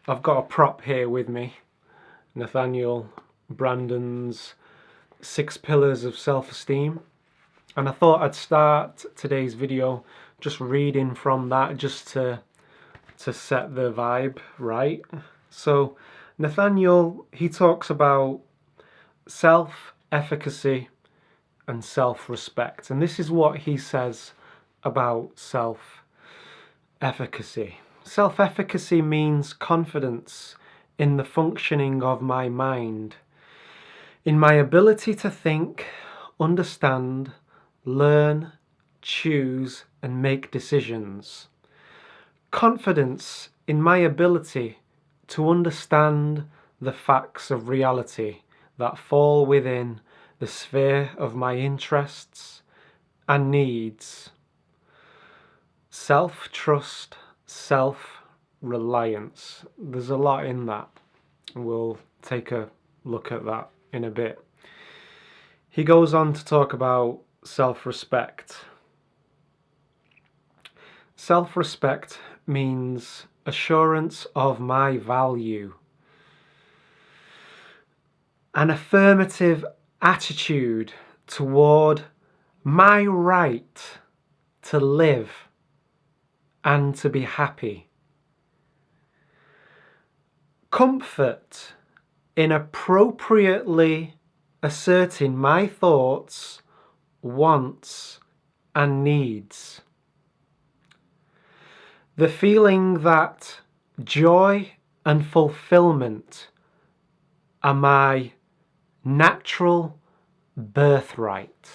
I've got a prop here with me, Nathaniel Brandon's 6 Pillars of Self-Esteem, and I thought I'd start today's video just reading from that, just to set the vibe right. So Nathaniel, he talks about self-efficacy and self-respect, and this is what he says about self-efficacy. Self-efficacy means confidence in the functioning of my mind, in my ability to think, understand, learn, choose, and make decisions. Confidence in my ability to understand the facts of reality that fall within the sphere of my interests and needs. Self-trust, self-reliance. There's a lot in that. We'll take a look at that in a bit. He goes on to talk about self-respect. Self-respect means assurance of my value, an affirmative attitude toward my right to live and to be happy. Comfort in appropriately asserting my thoughts, wants, and needs. The feeling that joy and fulfillment are my natural birthright.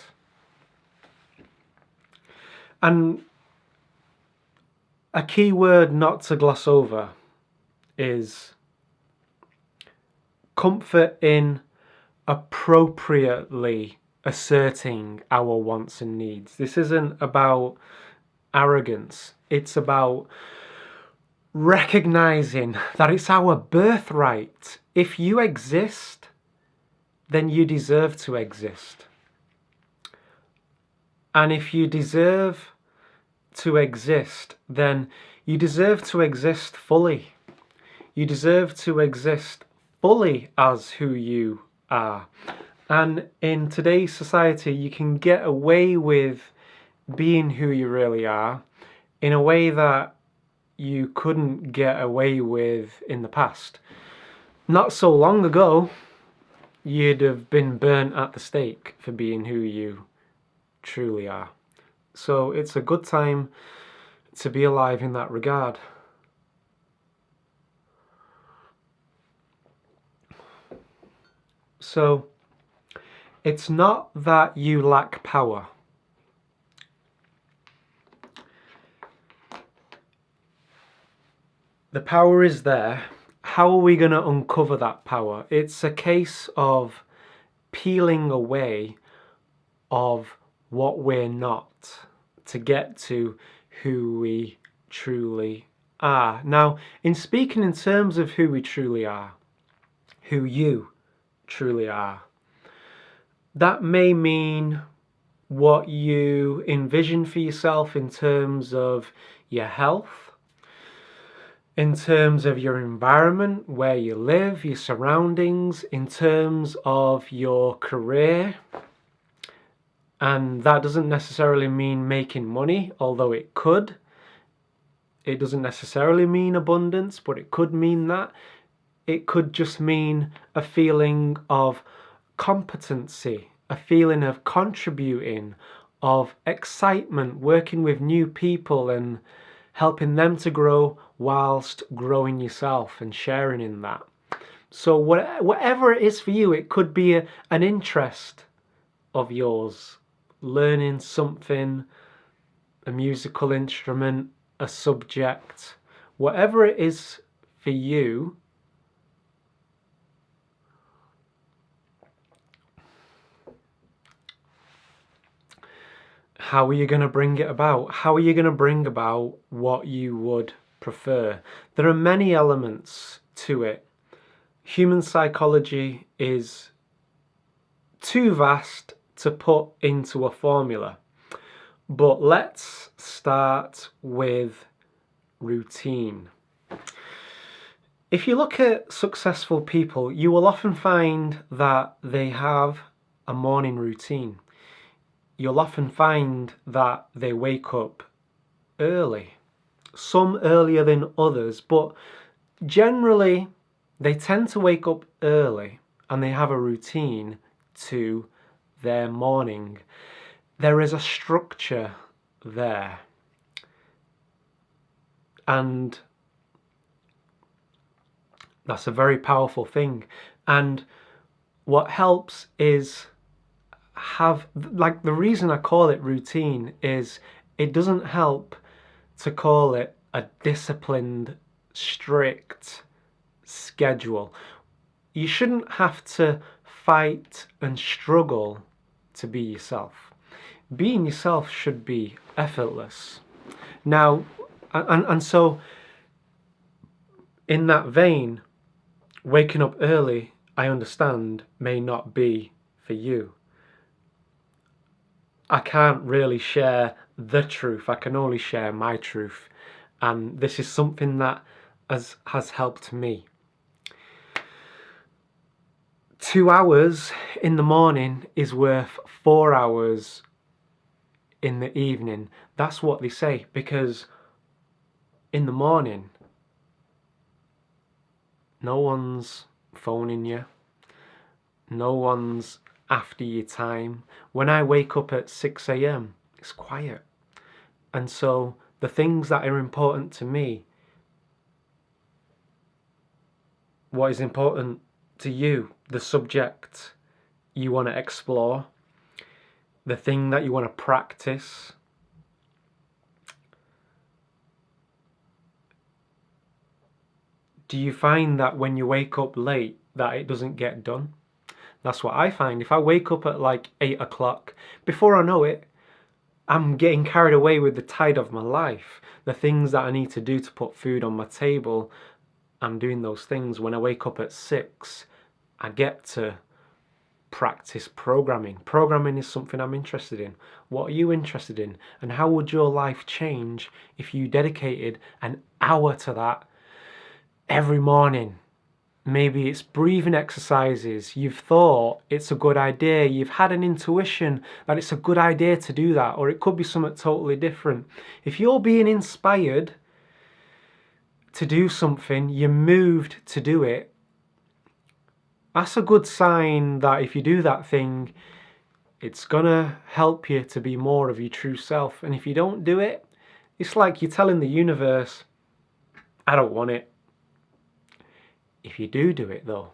And a key word not to gloss over is comfort in appropriately asserting our wants and needs. This isn't about arrogance. It's about recognizing that it's our birthright. If you exist, then you deserve to exist. And if you deserve to exist, then you deserve to exist fully. You deserve to exist fully as who you are. And in today's society, you can get away with being who you really are in a way that you couldn't get away with in the past. Not so long ago, you'd have been burnt at the stake for being who you truly are. So it's a good time to be alive in that regard. So it's not that you lack power. The power is there. How are we going to uncover that power? It's a case of peeling away of what we're not to get to who we truly are. Now, in speaking in terms of who we truly are, who you truly are, that may mean what you envision for yourself in terms of your health, in terms of your environment, where you live, your surroundings, in terms of your career. And that doesn't necessarily mean making money, although it could. It doesn't necessarily mean abundance, but it could mean that. It could just mean a feeling of competency, a feeling of contributing, of excitement, working with new people and helping them to grow whilst growing yourself and sharing in that. So whatever it is for you, it could be an interest of yours, learning something, a musical instrument, a subject, whatever it is for you. How are you going to bring it about? How are you going to bring about what you would prefer? There are many elements to it. Human psychology is too vast to put into a formula. But let's start with routine. If you look at successful people, you will often find that they have a morning routine. You'll often find that they wake up early, some earlier than others, but generally they tend to wake up early and they have a routine to their morning. There is a structure there. And that's a very powerful thing. And what helps is the reason I call it routine is it doesn't help to call it a disciplined, strict schedule. You shouldn't have to fight and struggle to be yourself. Being yourself should be effortless. Now, and so in that vein, waking up early, I understand, may not be for you. I can't really share the truth. I can only share my truth. And this is something that has helped me. 2 hours in the morning is worth 4 hours in the evening. That's what they say, because in the morning, no one's phoning you. No one's after your time. When I wake up at 6 a.m, it's quiet. And so the things that are important to me, what is important to you, the subject you want to explore, the thing that you want to practice, do you find that when you wake up late that it doesn't get done? That's what I find. If I wake up at like 8 o'clock, before I know it, I'm getting carried away with the tide of my life. The things that I need to do to put food on my table, I'm doing those things. When I wake up at 6, I get to practice programming. Programming is something I'm interested in. What are you interested in? And how would your life change if you dedicated an hour to that every morning? Maybe it's breathing exercises. You've thought it's a good idea. You've had an intuition that it's a good idea to do that, or it could be something totally different. If you're being inspired to do something, you're moved to do it, that's a good sign that if you do that thing, it's gonna help you to be more of your true self. And if you don't do it, it's like you're telling the universe, I don't want it. If you do it though,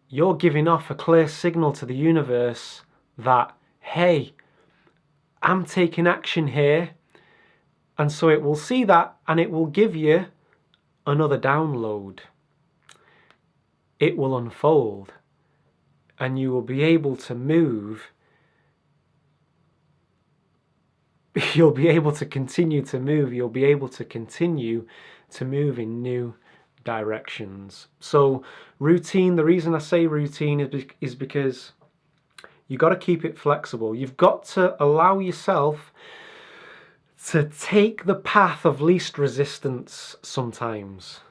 you're giving off a clear signal to the universe that, hey, I'm taking action here. And so it will see that and it will give you another download. It will unfold and you will be able to move. You'll be able to continue to move. You'll be able to continue to move in new directions. So routine, the reason I say routine is because you got to keep it flexible. You've got to allow yourself to take the path of least resistance sometimes.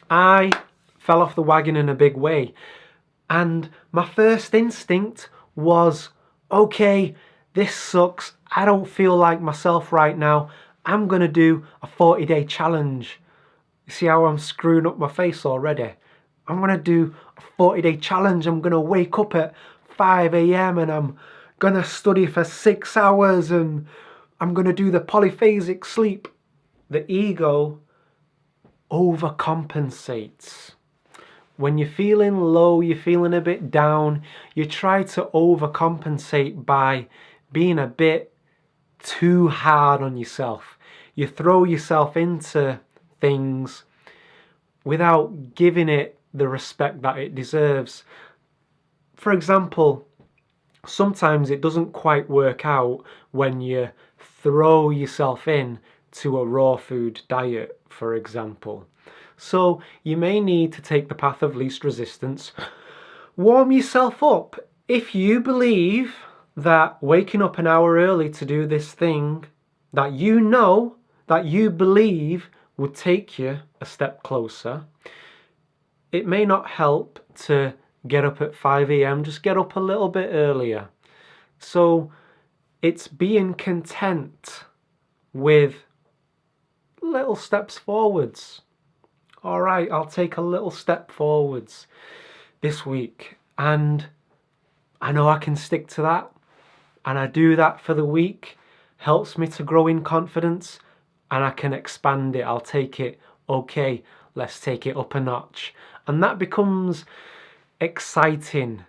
I fell off the wagon in a big way, and my first instinct was, okay, this sucks. I don't feel like myself right now. I'm going to do a 40-day challenge. You see how I'm screwing up my face already? I'm going to do a 40-day challenge. I'm going to wake up at 5 a.m. and I'm going to study for 6 hours and I'm going to do the polyphasic sleep. The ego overcompensates. When you're feeling low, you're feeling a bit down, you try to overcompensate by being a bit too hard on yourself. You throw yourself into things without giving it the respect that it deserves. For example, sometimes it doesn't quite work out when you throw yourself in to a raw food diet, for example. So you may need to take the path of least resistance. Warm yourself up. If you believe that waking up an hour early to do this thing that you know that you believe would take you a step closer. It may not help to get up at 5 a.m, just get up a little bit earlier. So it's being content with little steps forwards. All right, I'll take a little step forwards this week, and I know I can stick to that, and I do that for the week. Helps me to grow in confidence, and I can expand it. I'll take it, okay, let's take it up a notch. And that becomes exciting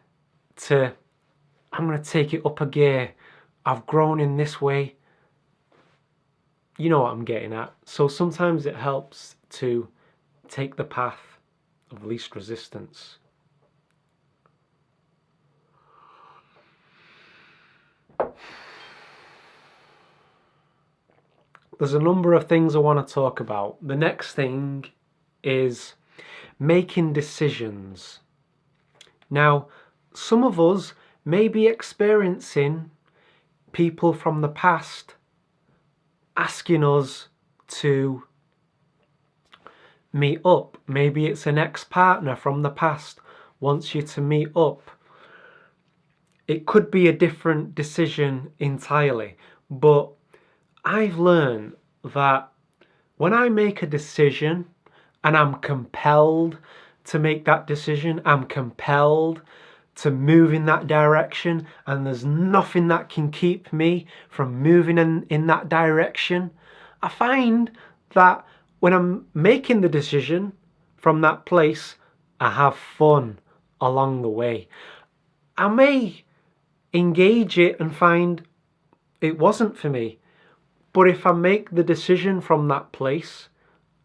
to, I'm going to take it up a gear. I've grown in this way. You know what I'm getting at. So sometimes it helps to take the path of least resistance. There's a number of things I want to talk about. The next thing is making decisions. Now, some of us may be experiencing people from the past asking us to meet up. Maybe it's an ex-partner from the past wants you to meet up. It could be a different decision entirely, but I've learned that when I make a decision and I'm compelled to make that decision, I'm compelled to move in that direction, and there's nothing that can keep me from moving in that direction, I find that when I'm making the decision from that place, I have fun along the way. I may engage it and find it wasn't for me, but if I make the decision from that place,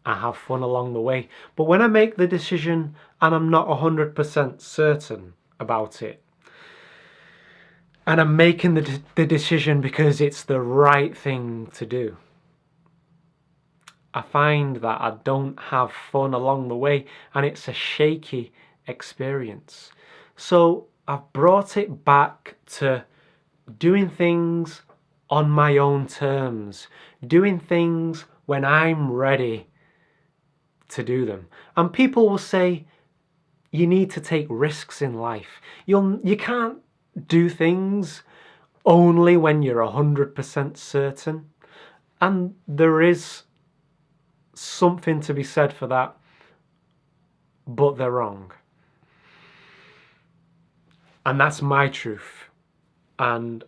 I have fun along the way. But when I make the decision and I'm not 100% certain about it, and I'm making the decision because it's the right thing to do, I find that I don't have fun along the way, and it's a shaky experience. So I've brought it back to doing things on my own terms, doing things when I'm ready to do them. And people will say, you need to take risks in life. You can't do things only when you're 100% certain. And there is something to be said for that, but they're wrong. And that's my truth. And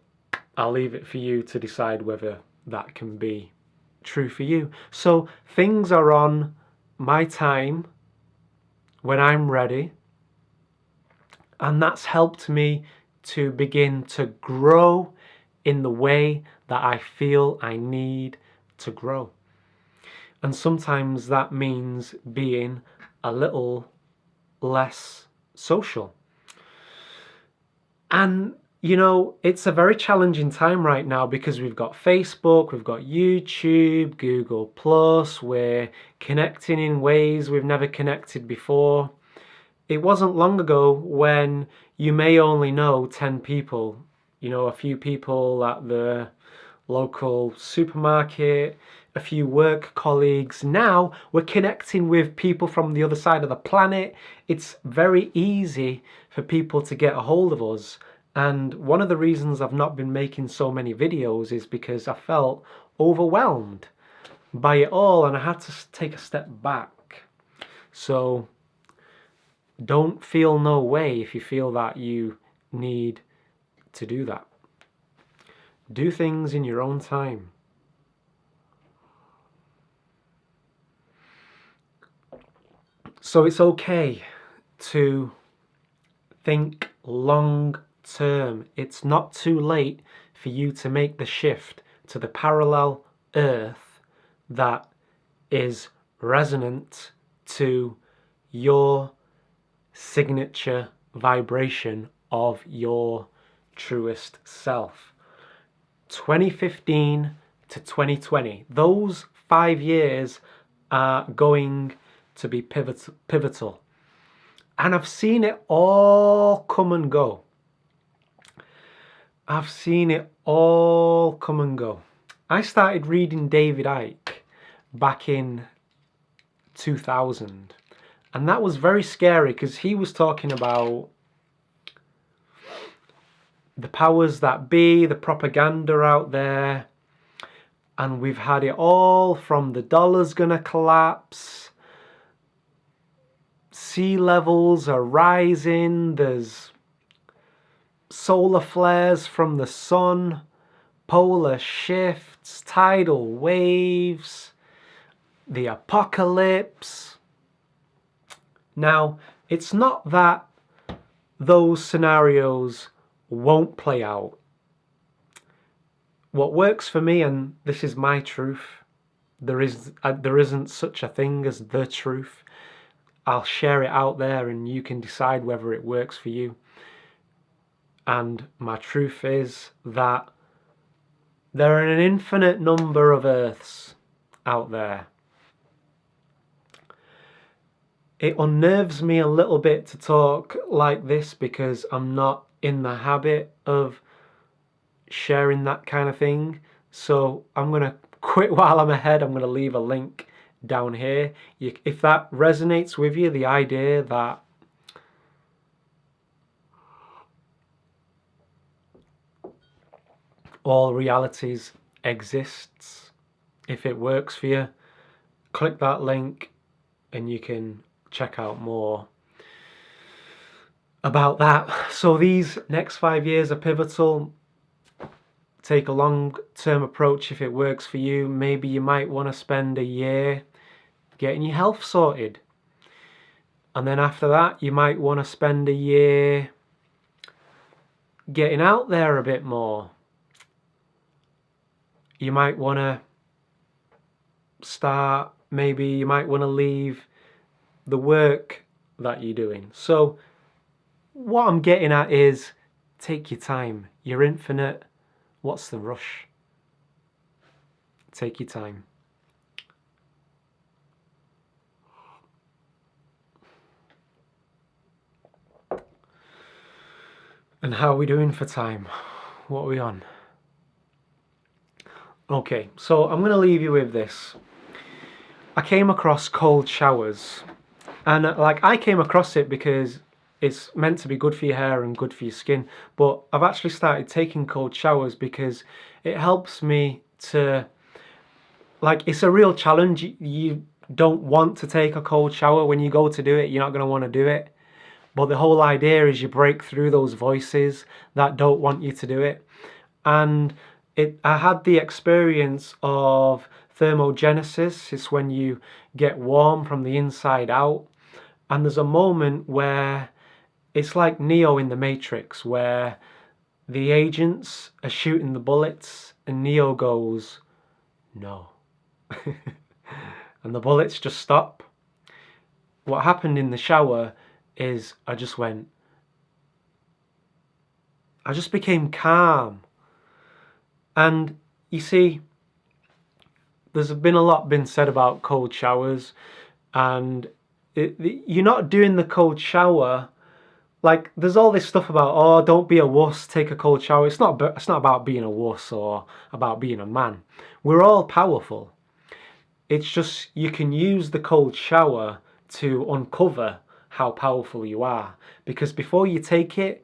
I'll leave it for you to decide whether that can be true for you. So things are on my time when I'm ready, and that's helped me to begin to grow in the way that I feel I need to grow. And sometimes that means being a little less social. And you know, it's a very challenging time right now because we've got Facebook, we've got YouTube, Google Plus, we're connecting in ways we've never connected before. It wasn't long ago when you may only know 10 people, you know, a few people at the local supermarket, a few work colleagues. Now we're connecting with people from the other side of the planet. It's very easy for people to get a hold of us. And one of the reasons I've not been making so many videos is because I felt overwhelmed by it all, and I had to take a step back. So don't feel no way if you feel that you need to do that. Do things in your own time. So it's okay to think long term. It's not too late for you to make the shift to the parallel earth that is resonant to your signature vibration of your truest self. 2015 to 2020, those 5 years are going to be pivotal. And I've seen it all come and go. I've seen it all come and go. I started reading David Icke, back in 2000. And that was very scary because he was talking about the powers that be, the propaganda out there, and we've had it all from the dollar's gonna collapse, sea levels are rising, there's solar flares from the sun, polar shifts, tidal waves, the apocalypse. Now, it's not that those scenarios won't play out. What works for me, and this is my truth, there isn't such a thing as the truth. I'll share it out there and you can decide whether it works for you. And my truth is that there are an infinite number of Earths out there. It unnerves me a little bit to talk like this because I'm not in the habit of sharing that kind of thing. So I'm going to quit while I'm ahead. I'm going to leave a link down here. If that resonates with you, the idea that all realities exists, if it works for you, click that link and you can check out more about that. So these next 5 years are pivotal. Take a long-term approach if it works for you. Maybe you might want to spend a year getting your health sorted, and then after that you might want to spend a year getting out there a bit more. You might want to start, maybe you might want to leave the work that you're doing. So what I'm getting at is, take your time. You're infinite. What's the rush? Take your time. And how are we doing for time? What are we on? Okay, so I'm going to leave you with this. I came across cold showers, and I came across it because it's meant to be good for your hair and good for your skin, but I've actually started taking cold showers because it helps me to, it's a real challenge. You don't want to take a cold shower. When you go to do it, you're not going to want to do it. But the whole idea is you break through those voices that don't want you to do it. And I had the experience of thermogenesis. It's when you get warm from the inside out. And there's a moment where it's like Neo in the Matrix, where the agents are shooting the bullets and Neo goes, no. And the bullets just stop. What happened in the shower is I just became calm. And you see, there's been a lot been said about cold showers, and you're not doing the cold shower, there's all this stuff about, oh, don't be a wuss, take a cold shower. It's not about being a wuss or about being a man. We're all powerful. It's just you can use the cold shower to uncover how powerful you are, because before you take it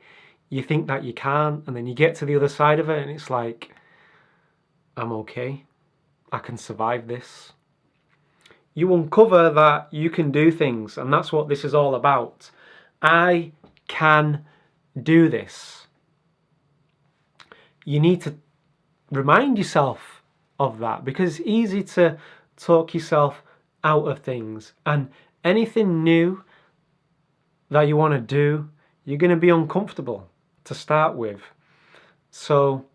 you think that you can't, and then you get to the other side of it and it's like, I'm okay, I can survive this. You uncover that you can do things, and that's what this is all about. I can do this. You need to remind yourself of that, because it's easy to talk yourself out of things, and anything new that you want to do, you're going to be uncomfortable to start with. So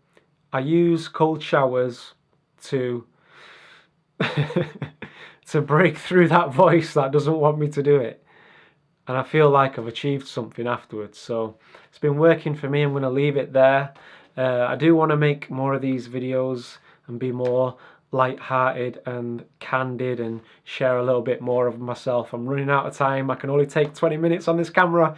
I use cold showers to to break through that voice that doesn't want me to do it, and I feel like I've achieved something afterwards. So it's been working for me. I'm going to leave it there. I do want to make more of these videos and be more light-hearted and candid and share a little bit more of myself. I'm running out of time. I can only take 20 minutes on this camera.